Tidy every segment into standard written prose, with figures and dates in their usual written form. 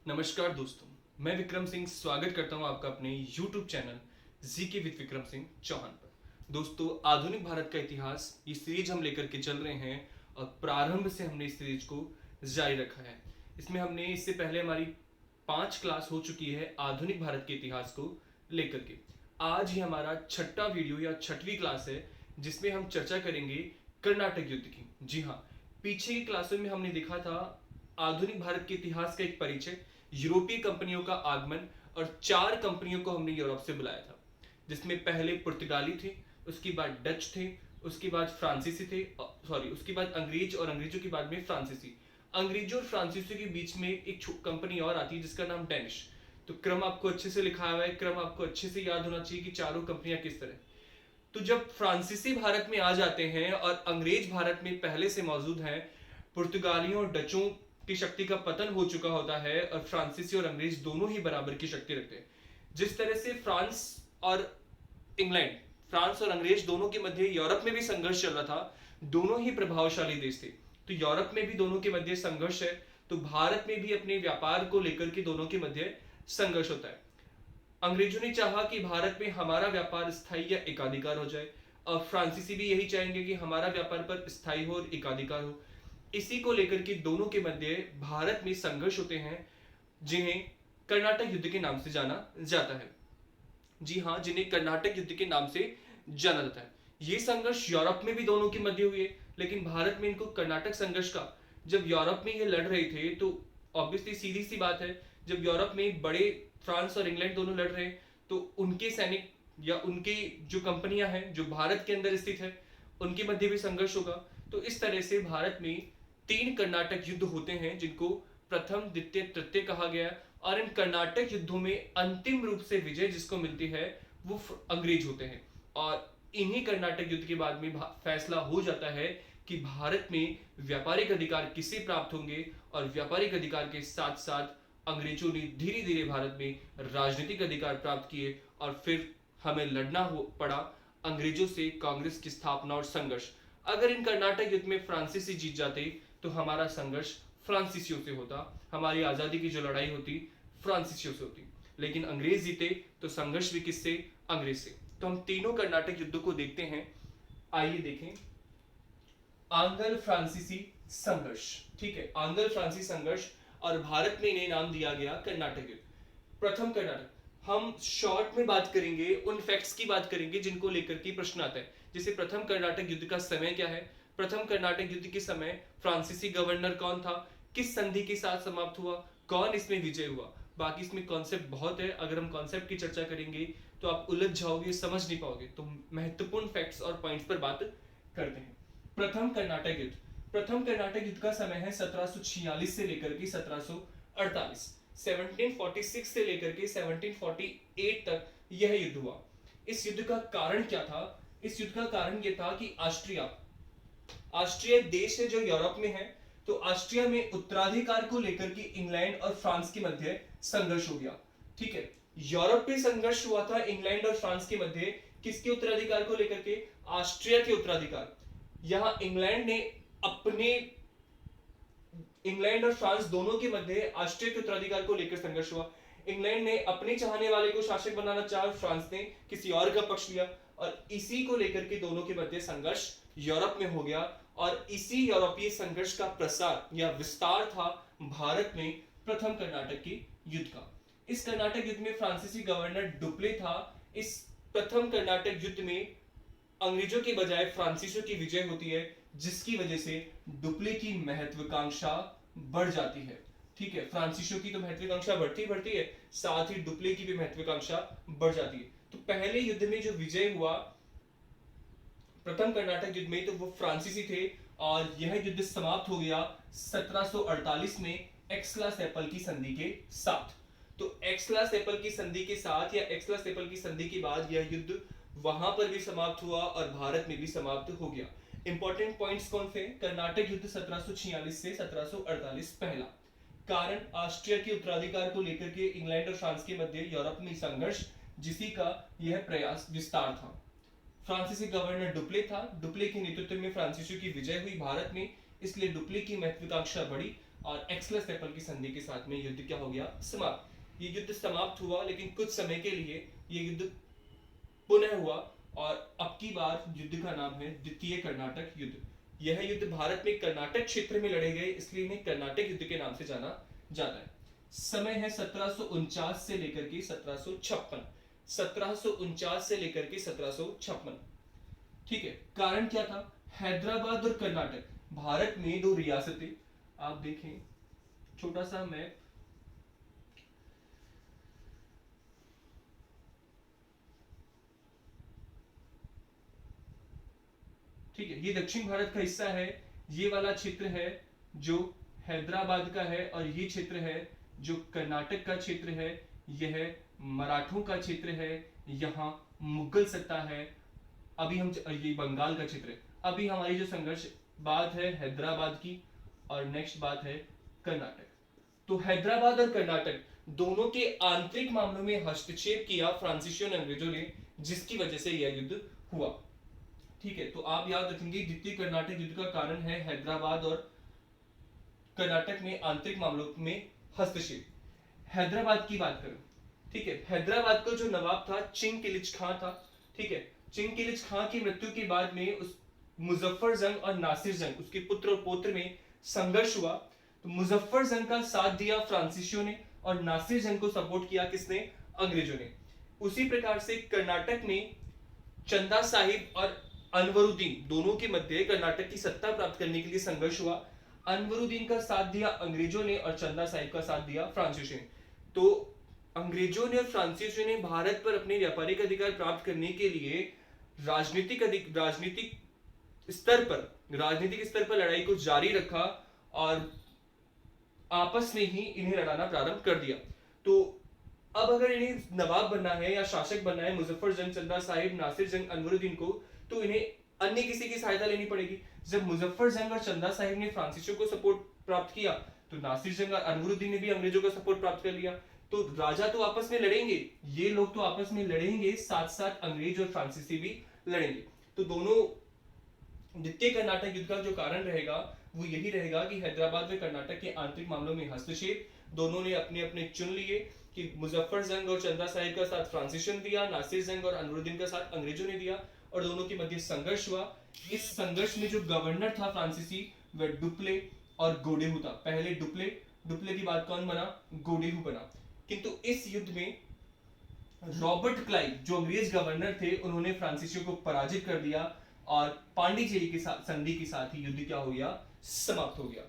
नमस्कार दोस्तों, मैं विक्रम सिंह स्वागत करता हूं आपका अपने YouTube channel GK with Vikram Singh Chauhan पर। दोस्तों, आधुनिक भारत का इतिहास ये सीरीज हम लेकर के चल रहे हैं और प्रारंभ से हमने इस सीरीज को जारी रखा है। इसमें हमने इससे पहले हमारी 5 क्लास हो चुकी है आधुनिक भारत के इतिहास को लेकर के। आज ही हमारा छठा वीडियो या छठवीं क्लास है जिसमें हम चर्चा करेंगे कर्नाटक युद्ध की। जी हाँ, पीछे की क्लासों में हमने देखा था आधुनिक भारत के इतिहास का एक परिचय, यूरोपीय कंपनियों का आगमन और 4 कंपनियों को हमने यूरोप से बुलाया था, जिसमें पहले पुर्तगाली थे, उसके बाद डच थे, उसके बाद फ्रांसीसी थे, उसके बाद अंग्रेज और अंग्रेजों के बाद में फ्रांसीसी। अंग्रेजों और फ्रांसीसियों के बीच में एक कंपनी और आती है जिसका नाम डेनिश। तो क्रम आपको अच्छे से लिखा हुआ है, क्रम आपको अच्छे से याद होना चाहिए कि चारों कंपनियां किस तरह। तो जब फ्रांसीसी भारत में आ जाते हैं और अंग्रेज भारत में पहले से मौजूद हैं, पुर्तगालियों और डचों की शक्ति का पतन हो चुका होता है और फ्रांसीसी और अंग्रेज दोनों ही बराबर की शक्ति रखते हैं। जिस तरह से फ्रांस और इंग्लैंड, फ्रांस और अंग्रेज दोनों के मध्य यूरोप में भी संघर्ष चल रहा था, दोनों ही प्रभावशाली देश थे। तो यूरोप में भी दोनों के मध्य संघर्ष है, तो भारत में भी अपने व्यापार को लेकर के दोनों के मध्य संघर्ष होता है। अंग्रेजों ने चाहा कि भारत में हमारा व्यापार स्थायी या एकाधिकार हो जाए, और फ्रांसीसी भी यही चाहेंगे कि हमारा व्यापार पर स्थायी हो और एकाधिकार हो। इसी को लेकर के दोनों के मध्य भारत में संघर्ष होते हैं, जिन्हें कर्नाटक युद्ध के नाम से जाना जाता है। जी हाँ, जिन्हें कर्नाटक युद्ध के नाम से जाना जाता है। ये संघर्ष यूरोप में भी दोनों के मध्य हुए, लेकिन भारत में इनको कर्नाटक संघर्ष का, जब यूरोप में ये लड़ रहे थे तो ऑब्वियसली सीधी सी बात है, जब यूरोप में बड़े फ्रांस और इंग्लैंड दोनों लड़ रहे हैं तो उनके सैनिक या उनकी जो कंपनियां हैं जो भारत के अंदर स्थित है उनके मध्य भी संघर्ष होगा। तो इस तरह से भारत में 3 कर्नाटक युद्ध होते हैं, जिनको प्रथम, द्वितीय, तृतीय कहा गया। और इन कर्नाटक युद्धों में अंतिम रूप से विजय जिसको मिलती है वो अंग्रेज होते हैं। और इन्हीं कर्नाटक युद्ध के बाद में फैसला हो जाता है कि भारत में व्यापारिक अधिकार किसे प्राप्त होंगे, और व्यापारिक अधिकार के साथ साथ अंग्रेजों ने धीरे धीरे भारत में राजनीतिक अधिकार प्राप्त किए, और फिर हमें लड़ना पड़ा अंग्रेजों से कांग्रेस की स्थापना और संघर्ष। अगर इन कर्नाटक युद्ध में फ्रांसीसी जीत जाते तो हमारा संघर्ष फ्रांसीसियों से होता, हमारी आजादी की जो लड़ाई होती फ्रांसीसियों से होती। लेकिन अंग्रेज जीते तो संघर्ष भी किससे? अंग्रेज से। तो हम तीनों कर्नाटक युद्धों को देखते हैं। आइए देखें। आंग्ल फ्रांसीसी संघर्ष, ठीक है, आंग्ल फ्रांसीसी संघर्ष, और भारत में इन्हें नाम दिया गया कर्नाटक युद्ध। प्रथम कर्नाटक, हम शॉर्ट में बात करेंगे, उन फैक्ट्स की बात करेंगे जिनको लेकर के प्रश्न आता है। जैसे प्रथम कर्नाटक युद्ध का समय क्या है, प्रथम कर्नाटक युद्ध के समय फ्रांसीसी गवर्नर कौन था, किस संधि के साथ समाप्त हुआ, कौन इसमें विजय हुआ। बाकी इसमें कॉन्सेप्ट बहुत है, अगर हम कॉन्सेप्ट की चर्चा करेंगे तो आप उलझ जाओगे, समझ नहीं पाओगे। तो महत्वपूर्ण फैक्ट्स और पॉइंट्स पर बात करते हैं। प्रथम कर्नाटक युद्ध, प्रथम कर्नाटक युद्ध का समय है 1746 से लेकर के 1748, 1746 से लेकर के 1748 तक यह युद्ध हुआ। इस युद्ध का कारण क्या था? इस युद्ध का कारण यह था कि ऑस्ट्रिया देश है जो यूरोप में है, तो ऑस्ट्रिया में उत्तराधिकार को लेकर के इंग्लैंड और फ्रांस के मध्य संघर्ष हो गया। ठीक है, यूरोप में संघर्ष हुआ था इंग्लैंड और फ्रांस के मध्य, किसके उत्तराधिकार को लेकर के? ऑस्ट्रिया के उत्तराधिकार। यहां इंग्लैंड और फ्रांस दोनों के मध्य ऑस्ट्रिया के उत्तराधिकार को लेकर संघर्ष हुआ। इंग्लैंड ने अपने चाहने वाले को शासक बनाना चाहा, फ्रांस ने किसी और का पक्ष लिया, और इसी को लेकर के दोनों के मध्य संघर्ष यूरोप में हो गया। और इसी यूरोपीय संघर्ष का प्रसार या विस्तार था भारत में प्रथम कर्नाटक की युद्ध का। इस कर्नाटक युद्ध में फ्रांसीसी गवर्नर डुप्ले था। इस प्रथम कर्नाटक युद्ध में अंग्रेजों के बजाय फ्रांसीसियों की विजय होती है, जिसकी वजह से डुप्ले की महत्वाकांक्षा बढ़ जाती है। ठीक है, फ्रांसीसियों की तो महत्वाकांक्षा बढ़ती है, साथ ही डुप्ले की भी महत्वाकांक्षा बढ़ जाती है। तो पहले युद्ध में जो विजय हुआ प्रथम कर्नाटक युद्ध में, तो वो फ्रांसीसी थे, और यह युद्ध समाप्त हो गया 1748 में एक्सला-सेपल की संधि के साथ। तो एक्सला-सेपल की संधि के साथ या एक्सला-सेपल की संधि के बाद यह युद्ध वहां पर भी समाप्त हुआ और भारत में भी समाप्त हो गया। इंपॉर्टेंट पॉइंट्स कौन से? कर्नाटक युद्ध 1746 से 1748। पहला कारण, ऑस्ट्रिया के उत्तराधिकार को लेकर के इंग्लैंड और फ्रांस के मध्य यूरोप में संघर्ष, जिसी का यह प्रयास विस्तार था। फ्रांसीसी गवर्नर डुप्ले था, डुप्ले के नेतृत्व में फ्रांसीसियों की विजय हुई भारत में, इसलिए डुप्ले की महत्वाकांक्षा बढ़ी और एक्सला-सेपल की संधि के साथ में युद्ध क्या हो गया, समाप्त। ये युद्ध समाप्त हुआ, लेकिन कुछ समय के लिए ये युद्ध पुनः हुआ और अब की बार युद्ध का नाम है द्वितीय कर्नाटक युद्ध। यह युद्ध भारत में कर्नाटक क्षेत्र में लड़े गए, इसलिए इन्हें कर्नाटक युद्ध के नाम से जाना जाता है। समय है 1749 से लेकर के 1756। 1749 से लेकर के 1756। ठीक है, कारण क्या था? हैदराबाद और कर्नाटक, भारत में दो रियासतें, आप देखें छोटा सा मैप, ठीक है, ये दक्षिण भारत का हिस्सा है। ये वाला क्षेत्र है जो हैदराबाद का है, और ये क्षेत्र है जो कर्नाटक का क्षेत्र है। यह मराठों का क्षेत्र है, यहाँ मुगल सत्ता है। अभी हम ये बंगाल का क्षेत्र है। अभी हमारी जो संघर्ष बात है हैदराबाद की, और नेक्स्ट बात है कर्नाटक। तो हैदराबाद और कर्नाटक दोनों के आंतरिक मामलों में हस्तक्षेप किया फ्रांसीसियों अंग्रेजों ने, जिसकी वजह से यह युद्ध हुआ। ठीक है, तो आप याद रखेंगे द्वितीय कर्नाटक युद्ध का कारण है हैदराबाद और कर्नाटक में आंतरिक मामलों में हस्तक्षेप। हैदराबाद की बात करें, ठीक है, हैदराबाद का जो नवाब था चिंगिस खां था। ठीक है, चिंगिस खां की मृत्यु के बाद में उस मुजफ्फर जंग और नासिर जंग, उसके पुत्र और पौत्र में संघर्ष हुआ। तो मुजफ्फर जंग का साथ दिया फ्रांसीसियों ने, और नासिर जंग को सपोर्ट किया किसने? अंग्रेजों ने। उसी प्रकार से कर्नाटक में चंदा साहिब और अनवरुद्दीन दोनों के मध्य कर्नाटक की सत्ता प्राप्त करने के लिए संघर्ष हुआ। अनवरुद्दीन का साथ दिया अंग्रेजों ने और चंदा साहिब का साथ दिया फ्रांसीसियों ने। तो अंग्रेजों ने और फ्रांसीसियों ने भारत पर अपने व्यापारिक अधिकार प्राप्त करने के लिए राजनीतिक स्तर पर लड़ाई को जारी रखा, और आपस में ही इन्हें लड़ाना प्रारंभ कर दिया। तो अब अगर इन्हें नवाब बनना है या शासक बनना है, मुजफ्फर जंग, चंदा साहिब, नासिर जंग, अनवरुद्दीन को, तो इन्हें अन्य किसी की सहायता लेनी पड़ेगी। जब मुजफ्फर जंग और चंदा साहिब ने फ्रांसीसियों को सपोर्ट प्राप्त किया, तो नासिर जंग और अनवरुद्दीन ने भी अंग्रेजों का सपोर्ट प्राप्त कर लिया। तो राजा तो आपस में लड़ेंगे, ये लोग तो आपस में लड़ेंगे, साथ साथ अंग्रेज और फ्रांसीसी भी लड़ेंगे। तो दोनों द्वितीय कर्नाटक युद्ध का जो कारण रहेगा वो यही रहेगा कि हैदराबाद में कर्नाटक के आंतरिक मामलों में हस्तक्षेप। दोनों ने अपने अपने चुन लिए कि मुजफ्फर जंग और चंदा साहिब का साथ फ्रांसीसियों ने दिया, नासिर जंग और अनवरुद्दीन का साथ अंग्रेजों ने दिया, और दोनों के मध्य संघर्ष हुआ। इस संघर्ष में जो गवर्नर था फ्रांसीसी, वह डुप्ले और गोडेहू था। पहले डुप्ले की बात कौन बना? गोडेहू बना। किंतु इस युद्ध में रॉबर्ट क्लाइव जो अंग्रेज गवर्नर थे, उन्होंने फ्रांसीसियों को पराजित कर दिया, और पांडिचेरी के साथ संधि के साथ ही युद्ध क्या हो गया? समाप्त हो गया।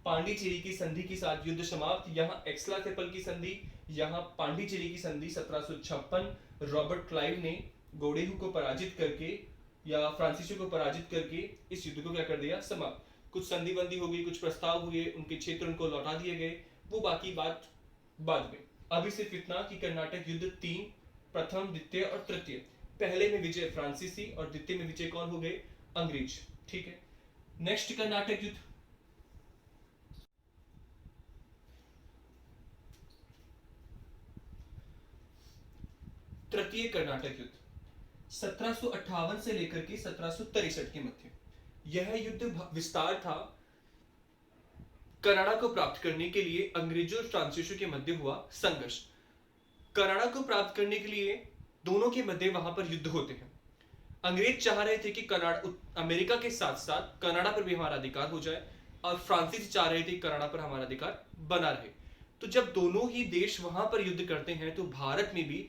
पांडिचेरी की संधि के साथ युद्ध समाप्त। यहाँ एक्सला-सेपल की संधि, यहाँ पांडिचेरी की संधि 1756। रॉबर्ट क्लाइव ने गोडेहू को पराजित करके या फ्रांसीसियों को पराजित करके इस युद्ध को क्या कर दिया? समाप्त। कुछ संधि बंदी हो गई, कुछ प्रस्ताव हुए, उनके क्षेत्र उनको लौटा दिए गए, वो बाकी बात बाद में। अभी सिर्फ इतना कि कर्नाटक युद्ध 3, प्रथम, द्वितीय और तृतीय। पहले में विजय फ्रांसीसी और द्वितीय में विजय कौन हो गए? अंग्रेज। ठीक है, नेक्स्ट कर्नाटक युद्ध। तृतीय कर्नाटक युद्ध 1758 से लेकर के 1763 के मध्य। यह युद्ध विस्तार था कनाडा को प्राप्त करने के लिए। अंग्रेजों और फ्रांसीसियों के मध्य हुआ संघर्ष। कनाडा को प्राप्त करने के लिए दोनों के मध्य वहां पर युद्ध होते हैं। अंग्रेज चाह रहे थे कि कनाडा, अमेरिका के साथ साथ कनाडा पर भी हमारा अधिकार हो जाए, और फ्रांसीसी चाह रहे थे कि कनाडा पर हमारा अधिकार बना रहे। तो जब दोनों ही देश वहां पर युद्ध करते हैं, तो भारत में भी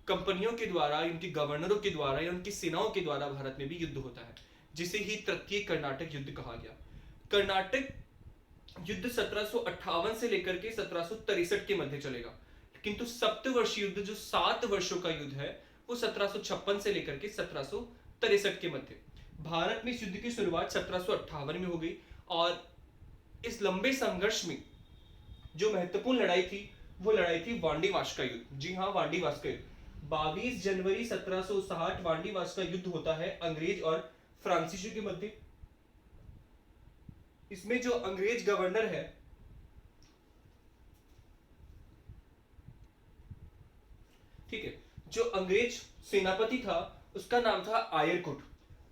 कंपनियों के द्वारा, उनके गवर्नरों के द्वारा या उनकी सेनाओं के द्वारा भारत में भी युद्ध होता है, जिसे ही तृतीय कर्नाटक युद्ध कहा गया। कर्नाटक युद्ध 1758 से लेकर के 1763 के मध्य चलेगा, किंतु सप्तवर्षीय युद्ध जो 7 वर्षों का युद्ध है, वो 1756 से लेकर के 1763 के मध्य। भारत में इस युद्ध की शुरुआत 1758 में हो गई, और इस लंबे संघर्ष में जो महत्वपूर्ण लड़ाई थी, वो लड़ाई थी वांडीवाश का युद्ध। जी हाँ, वांडीवाश का युद्ध 22 जनवरी 1760 वांडीवाश का युद्ध होता है अंग्रेज और फ्रांसीसियों के मध्य। इसमें जो अंग्रेज गवर्नर है, ठीक है, जो अंग्रेज सेनापति था, उसका नाम था आयरकुट।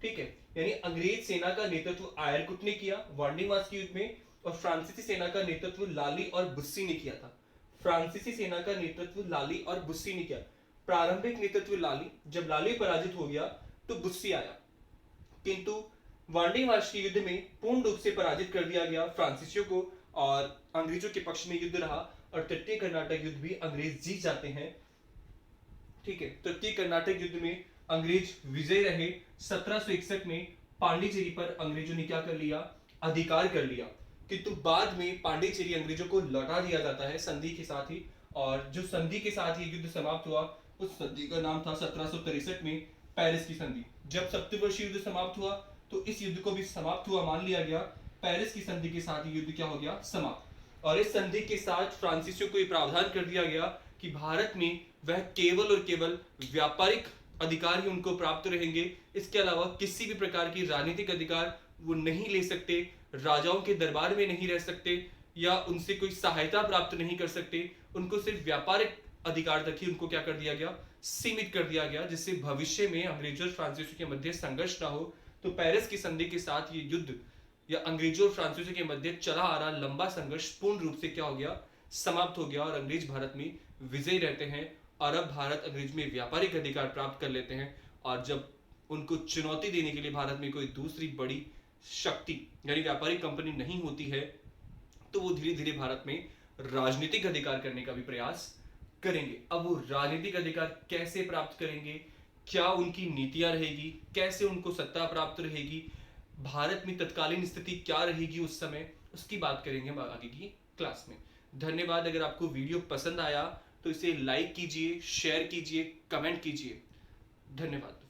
ठीक है, यानी अंग्रेज सेना का नेतृत्व आयरकुट ने किया वांडीवास के युद्ध में। और फ्रांसीसी सेना का नेतृत्व लाली और बुस्सी ने किया था। फ्रांसीसी सेना का नेतृत्व लाली और बुस्सी ने किया। प्रारंभिक नेतृत्व लाली, जब लाली पराजित हो गया तो बुस्सी आया, किंतु वांडे मार्च के युद्ध में पूर्ण रूप से पराजित कर दिया गया फ्रांसीसियों को और अंग्रेजों के पक्ष में युद्ध रहा और तृतीय कर्नाटक युद्ध भी अंग्रेज जीत जाते हैं। ठीक है, तृतीय कर्नाटक युद्ध में अंग्रेज विजय रहे। 1761 में पांडिचेरी पर अंग्रेजों ने क्या कर लिया, अधिकार कर लिया, किंतु बाद में पांडिचेरी अंग्रेजों को लौटा दिया जाता है संधि के साथ ही। और जो संधि के साथ ये युद्ध समाप्त हुआ उस संधि का नाम था 1763 में पेरिस की संधि। जब सप्तवर्षीय युद्ध समाप्त हुआ तो इस युद्ध को भी समाप्त हुआ मान लिया गया। पेरिस की संधि के साथ युद्ध क्या हो गया, समाप्त। और इस संधि के साथ फ्रांसीसियों को यह प्रावधान कर दिया गया कि भारत में वह केवल और केवल व्यापारिक अधिकार ही उनको प्राप्त रहेंगे, इसके अलावा किसी भी प्रकार की राजनीतिक अधिकार वो नहीं ले सकते, राजाओं के दरबार में नहीं रह सकते या उनसे कोई सहायता प्राप्त नहीं कर सकते। उनको सिर्फ व्यापारिक अधिकार तक ही उनको क्या कर दिया गया, सीमित कर दिया गया, जिससे भविष्य में अंग्रेजों और फ्रांसीसियों के मध्य संघर्ष ना हो। तो पेरिस की संधि के साथ ये युद्ध या अंग्रेजों और फ्रांसीसियों के मध्य चला आ रहा लंबा संघर्ष पूर्ण रूप से क्या हो गया, समाप्त हो गया और अंग्रेज भारत में विजयी रहते हैं। और अब भारत अंग्रेज में व्यापारिक अधिकार प्राप्त कर लेते हैं। और जब उनको चुनौती देने के लिए भारत में कोई दूसरी बड़ी शक्ति यानी व्यापारिक कंपनी नहीं होती है तो वो धीरे धीरे भारत में राजनीतिक अधिकार करने का भी प्रयास करेंगे। अब वो राजनीतिक अधिकार कैसे प्राप्त करेंगे, क्या उनकी नीतियां रहेगी, कैसे उनको सत्ता प्राप्त रहेगी, भारत में तत्कालीन स्थिति क्या रहेगी उस समय, उसकी बात करेंगे हम आगे की क्लास में। धन्यवाद। अगर आपको वीडियो पसंद आया तो इसे लाइक कीजिए, शेयर कीजिए, कमेंट कीजिए। धन्यवाद।